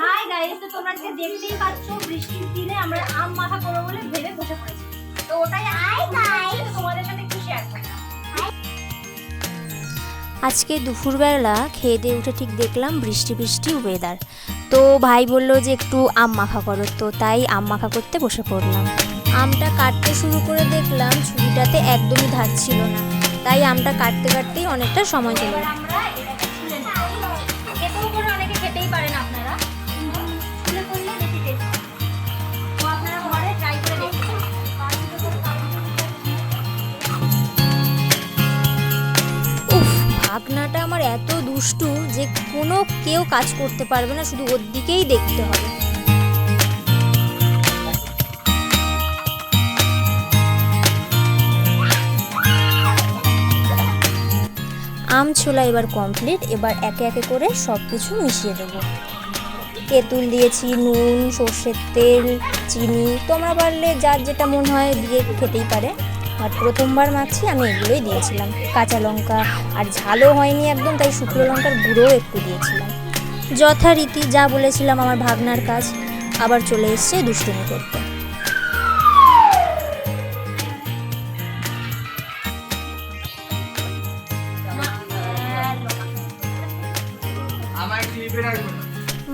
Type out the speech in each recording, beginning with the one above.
Hi guys, তো তোমরা আজকে দেখতেই পাচ্ছ বৃষ্টির দিনে আমরা আম মাখা করবো বলে ভেবে বসে পড়েছি। তো ওটাই তোমাদের সাথে একটু শেয়ার করলাম। আজকে দুপুরবেলা খেয়ে দিয়ে উঠে ঠিক দেখলাম বৃষ্টি বৃষ্টি ওয়েদার। তো ভাই বলল যে একটু আম মাখা করো, তো তাই আম মাখা করতে বসে পড়লাম। আমটা কাটতে শুরু করে দেখলাম ছুরিটাতে একদমই ধার ছিল না, তাই আমটা কাটতে কাটতেই অনেকটা সময় চলে এবার গেল। আমরা এটাকে ছুলে নেব। খেতেও করে অনেকে খেতেই পারেন আপনারা, কিন্তু ছুলে করলে বেশি টেস্ট। তো আপনারা ঘরে ট্রাই করে দেখতে পারেন। উফ, ভাগনাটা আমার এত দুষ্টু যে কোনো কেউ কাজ করতে পারবে না, শুধু ওর দিকেই দেখতে হবে। আম ছোলা এবার কমপ্লিট। এবার একে একে করে সব কিছু মিশিয়ে দেবো। তেঁতুল দিয়েছি, নুন, সর্ষের তেল, চিনি, তোমরা পারলে যার যেটা মন হয় দিয়ে খেতেই পারে। আর প্রথমবার মাখছি আমি এগুলোই দিয়েছিলাম, কাঁচা লঙ্কা, আর ঝালও হয়নি একদম, তাই শুকনো লঙ্কার গুঁড়োও একটু দিয়েছিলাম। যথারীতি যা বলেছিলাম আমার ভাগনার কাজ আবার চলে এসছে দুষ্টুমি করতে।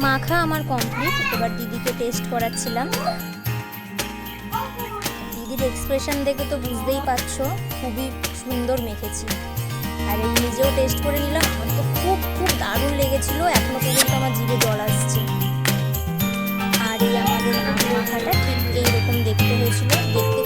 মাখা আমার কমপ্লিট। এবার দিদিকে টেস্ট করাচ্ছিলাম। দিদির এক্সপ্রেশন দেখে তো বুঝতেই পারছো খুবই সুন্দর মেখেছি। আর এই নিজেও টেস্ট করে নিলাম, আমার তো খুব খুব দারুণ লেগেছিল, এখনো পর্যন্ত আমার জিভে জল আসছে। আর এই আমাদের আম মাখাটা ঠিক এইরকম দেখতে হয়েছিল, দেখতে